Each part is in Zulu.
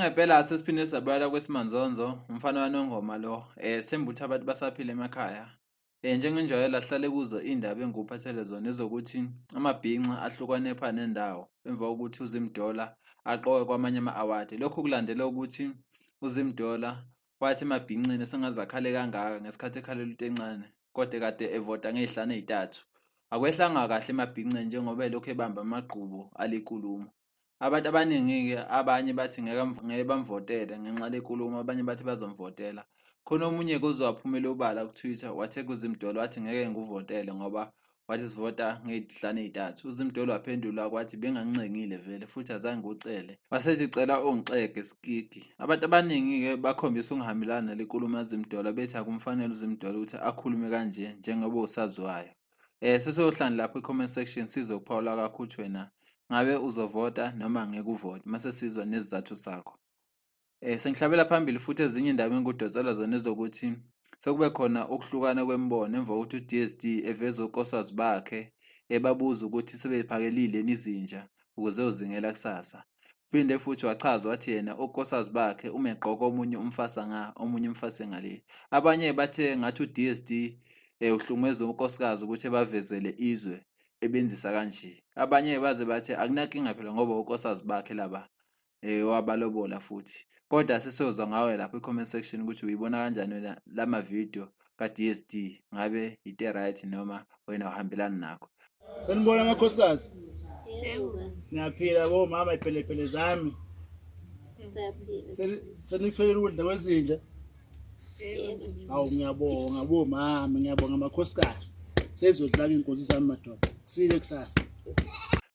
Ngempela sesiphinde sabuyela kweSimanzonzo, umfana waNongoma lo. Sithemba ukuthi abantu basaphila emakhaya. Njengenjwayelo ahlale kuzo iy'ndaba engikuphathele zona ezokuthi amabhinca ahlukanepha nendawo emva kokuthi uZimdola aqokwe kwamanye ama-awadi. Lokhu kulandela ukuthi uZimdola wathi emabhincini sengaze akhale kangaka ngesikhathi ekhalela into encane, kodwa kade evota ngey'hlanu ey'ntathu. Akwehlanga kahle emabhincini njengoba elokhu ebamba amagqubu alinkulumo. Abantu abaningi-ke abanye bathi ngeke bamvotele ngenxa lenkulumo, abanye bathi bazomvotela. Khona omunye-ke ozowaphumela obala ku-Twitter wathega uZimdola wathi ngeke ngikuvotele ngoba wathi sivota ngey'hlanu ey'ntathu. UZimdola waphendula wathi bengangincengile vele futhi azange ngiwucele, wasethi cela ungixege skigi. Abantu abaningi-ke bakhombisa ukungahambelani nale nkulumo kaZimdola bethi akumfanele uZimdola ukuthi akhulume kanje njengoba usaziwayo. Sesohlala lapho i-comment section sizokuphawula kakhulu ukuthi wena ngabe uzovota noma ngeke uvote mase sizwa nesizathu sakho. Sengihlabela phambili futhi ezinye iy'ndaba engikudonsela zona ezokuthi sekube khona ukuhlukana kwemibono emva kokuthi u-D_S_D eveza okoswazi bakhe ebabuza ukuthi sebey'phakelile yini izinja ukuze uzingela kusasa. Phinde futhi wachaza wathi yena okoswazi bakhe uma egqoka omunye umfasa omunye umfase ngale. Abanye bathe ngathi u-D_S_D uhlukumeza unkosikazi ukuthi ebavezele izwe ebenzisa kanje. Abanye baze bathi akunankinga phela ngoba ukosikazi bakhe laba wabalobola futhi. Kodwa sesiyozwa ngawe lapho i-comment section ukuthi uyibona kanjani wena lama video ka-D_S_D, ngabe into right noma wena uhambelani nakho? Sanibona amakhosikazi. Yebo. Niyaphila bomama iphelepele zami. Siyaphila. Senitholile ukudla kwezinja. Yebo. Hawu ngiyabonga bomama, ngiyabonga amakhosikazi. Sezodlala inkosi zami madoda. Sile kusasa.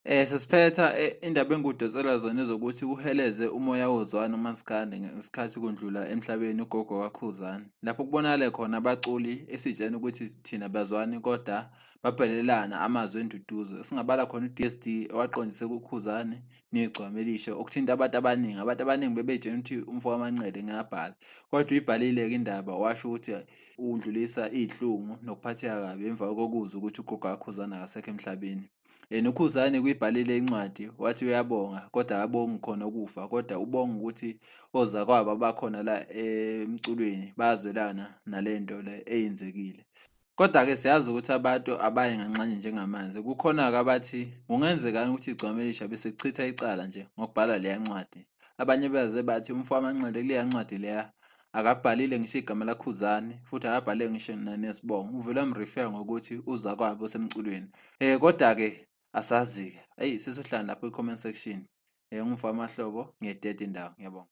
Sesiphetha indaba engikudonsela zona ezokuthi uheleze umoya wozwana uMaskandi ngesikhathi kundlula emhlabeni ugogo kaKhuzani. Lapho kubonakala khona abaculi esitshela ukuthi thina bazwani kodwa babhelelana amazwi enduduzo. Singabala khona u-D_S_D owaqondise kuKhuzani negcwame elisha okuthinta abantu abaningi. Abantu abaningi bebetshela ukuthi umfo wamaNcele ngiyabhala, kodwa uyibhalile-ke indaba washo ukuthi udlulisa iy'hlungu nokuphatheka kabi emva kokuzwa ukuthi ugogo kaKhuzani akasekho emhlabeni. NoKhuzani kuyibhalile incwadi wathi uyabonga kodwa akabongi khona ukufa, kodwa ubonga ukuthi ozakwabo abakhona la emculweni bayazwelana nale nto le eyenzekile. Kodwa-ke siyazi ukuthi abantu abayi nganxanye njengamanzi. Kukhona-ke abathi kungenzekani ukuthi igcwame elisha bese chitha icala nje ngokubhala leya ncwadi. Abanye baze bathi umfo wamaNcele kuleya ncwadi leya akabhalile ngisho igama laKhuzani futhi akabhalile ngisho nesibongo. Uvele wamrefer ngokuthi uzakwabo osemculweni. Kodwa-ke asazi-ke, eyi sesohlala lapho kwi-comment section. Ungumfo wamahlobo ngiyededa indawo, ngiyabonga.